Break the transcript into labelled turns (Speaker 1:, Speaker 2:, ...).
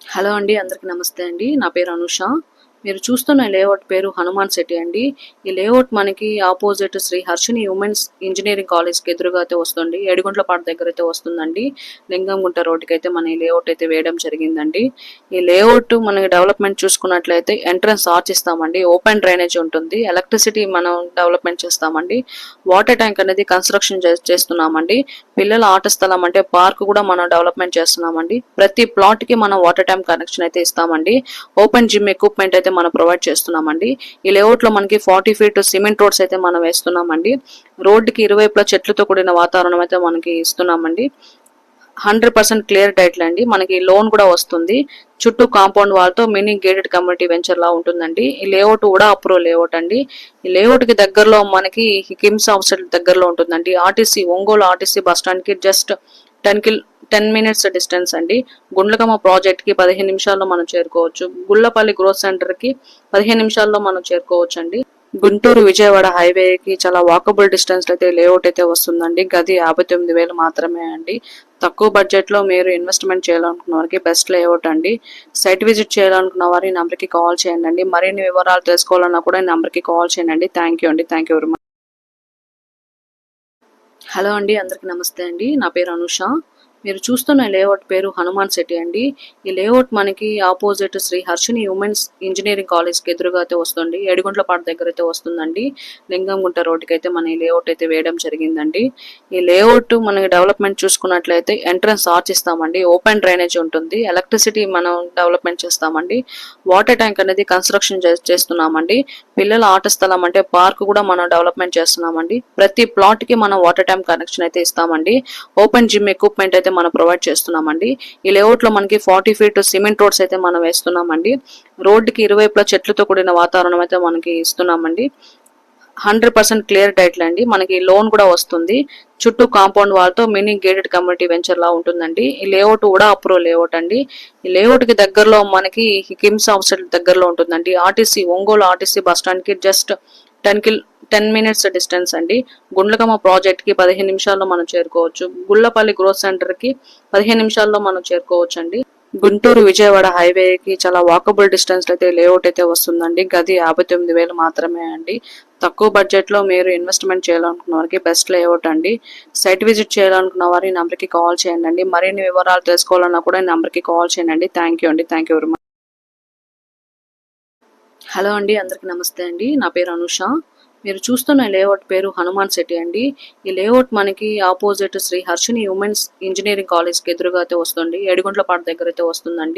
Speaker 1: Hello అండి, అందరికి నమస్తే అండి. నా పేరు అనుష. మీరు చూస్తున్న లేఅవుట్ పేరు హనుమాన్ సిటీ అండి. ఈ లేఅవుట్ మనకి opposite Shri Harshini women's engineering కాలేజ్కి ఎదురుగా అయితే వస్తుంది. ఏడుగుంట్లపాడు దగ్గర అయితే వస్తుందండి. లింగంగుంట రోడ్డుకి అయితే మన ఈ లేఅవుట్ అయితే వేయడం జరిగిందండి. ఈ లేఅవుట్ మనకి డెవలప్మెంట్ చూసుకున్నట్లయితే ఎంట్రన్స్ ఆర్చ్ ఇస్తామండి. ఓపెన్ డ్రైనేజ్ ఉంటుంది. ఎలక్ట్రిసిటీ మనం డెవలప్మెంట్ చేస్తామండి. వాటర్ ట్యాంక్ అనేది కన్స్ట్రక్షన్ చేస్తున్నామండి. పిల్లల ఆట స్థలం అంటే పార్క్ కూడా మనం డెవలప్మెంట్ చేస్తున్నామండి. ప్రతి ప్లాట్ కి మనం వాటర్ ట్యాంక్ కనెక్షన్ అయితే ఇస్తామండి. ఓపెన్ జిమ్ ఎక్విప్మెంట్ అయితే మనం ప్రొవైడ్ చేస్తున్నామండి. ఈ లేఅవుట్ లో మనకి 40 ఫీట్ సిమెంట్ రోడ్స్ అయితే మనం వేస్తున్నామండి. రోడ్డుకి ఇరువైపులా చెట్లతో కూడిన వాతావరణం అయితే మనకి ఇస్తున్నామండి. 100% క్లియర్ టైటిల్ అండి. మనకి లోన్ కూడా వస్తుంది. చుట్టూ కాంపౌండ్ వాల్తో మినీ గేటెడ్ కమ్యూనిటీ వెంచర్ లా ఉంటుందండి. ఈ లేఅవుట్ కూడా అప్రూవ్ లేఅవుట్ అండి. ఈ లేఅవుట్ కి దగ్గరలో మనకి కిమ్స్ హాస్పిటల్ దగ్గరలో ఉంటుందండి. RTC Ongole RTC bus stand కి జస్ట్ 10 మినిట్స్ డిస్టెన్స్ అండి. గుండ్లకమ్మ ప్రాజెక్ట్ కి 15 నిమిషాల్లో మనం చేరుకోవచ్చు. గుళ్ళపల్లి గ్రోత్ సెంటర్ కి 15 నిమిషాల్లో మనం చేరుకోవచ్చు అండి. గుంటూరు విజయవాడ హైవేకి చాలా వాకబుల్ డిస్టెన్స్ అయితే లేఅవుట్ అయితే వస్తుందండి. గది 59,000 మాత్రమే అండి. తక్కువ బడ్జెట్ లో మీరు ఇన్వెస్ట్మెంట్ చేయాలనుకున్న వారికి బెస్ట్ లేఅవుట్ అండి. సైట్ విజిట్ చేయాలనుకున్న వారి నంబర్కి కాల్ చేయండి. మరిన్ని వివరాలు తెలుసుకోవాలన్నా కూడా ఈ నంబర్కి కాల్ చేయండి. థ్యాంక్ యూ అండి. Thank you very much. Hello అండి, అందరికి నమస్తే అండి. నా పేరు అనుష. మీరు చూస్తున్న లేఅవుట్ పేరు హనుమాన్ సిటీ అండి. ఈ లేఅవుట్ మనకి opposite Shri Harshini women's engineering కాలేజ్కి ఎదురుగా అయితే వస్తుంది. ఏడుగుంట్లపాడు దగ్గర అయితే వస్తుందండి. లింగంగుంట రోడ్డుకి అయితే మన ఈ లేఅవుట్ అయితే వేయడం జరిగిందండి. ఈ లేఅవుట్ మనకి డెవలప్మెంట్ చూసుకున్నట్లయితే ఎంట్రన్స్ ఆర్చ్ ఇస్తామండి. ఓపెన్ డ్రైనేజ్ ఉంటుంది. ఎలక్ట్రిసిటీ మనం డెవలప్మెంట్ చేస్తామండి. వాటర్ ట్యాంక్ అనేది కన్స్ట్రక్షన్ చేస్తున్నామండి. పిల్లల ఆట స్థలం అంటే పార్క్ కూడా మనం డెవలప్మెంట్ చేస్తున్నామండి. ప్రతి ప్లాట్ కి మనం వాటర్ ట్యాంక్ కనెక్షన్ అయితే ఇస్తామండి. ఓపెన్ జిమ్ ఎక్విప్మెంట్ అయితే మనం ప్రొవైడ్ చేస్తున్నామండి. ఈ లేఅవుట్ లో మనకి 40 ఫీట్ సిమెంట్ రోడ్స్ అయితే మనం వేస్తున్నామండి. రోడ్డుకి ఇరువైపులా చెట్లతో కూడిన వాతావరణం అయితే మనకి ఇస్తున్నామండి. 100% క్లియర్ టైటిల్ అండి. మనకి లోన్ కూడా వస్తుంది. చుట్టూ కాంపౌండ్ వాల్తో మినీ గేటెడ్ కమ్యూనిటీ వెంచర్ లా ఉంటుందండి. ఈ లేఅవుట్ కూడా అప్రూవ్ లేఅవుట్ అండి. ఈ లేఅవుట్ కి దగ్గరలో మనకి కిమ్స్ హాస్పిటల్ దగ్గరలో ఉంటుందండి. RTC Ongole RTC bus stand కి జస్ట్ 10 మినిట్స్ డిస్టెన్స్ అండి. గుండ్లకమ్మ ప్రాజెక్ట్ కి 15 నిమిషాల్లో మనం చేరుకోవచ్చు. గుళ్ళపల్లి గ్రోత్ సెంటర్ కి 15 నిమిషాల్లో మనం చేరుకోవచ్చు అండి. గుంటూరు విజయవాడ హైవేకి చాలా వాకబుల్ డిస్టెన్స్ అయితే లేఅవుట్ అయితే వస్తుందండి. గది 59,000 మాత్రమే అండి. తక్కువ బడ్జెట్ లో మీరు ఇన్వెస్ట్మెంట్ చేయాలనుకున్న వారికి బెస్ట్ లేఅవుట్ అండి. సైట్ విజిట్ చేయాలనుకున్న వారి నంబర్కి కాల్ చేయండి. మరిన్ని వివరాలు తెలుసుకోవాలన్నా కూడా ఈ నంబర్కి కాల్ చేయండి. థ్యాంక్ యూ అండి. Thank you very much. Hello అండి, అందరికి నమస్తే అండి. నా పేరు అనుష. మీరు చూస్తున్న లేఅవుట్ పేరు హనుమాన్ సిటీ అండి. ఈ లేఅవుట్ మనకి opposite Shri Harshini women's engineering కాలేజ్కి ఎదురుగా అయితే వస్తుంది. ఏడుగుంట్లపాడు దగ్గర అయితే వస్తుందండి.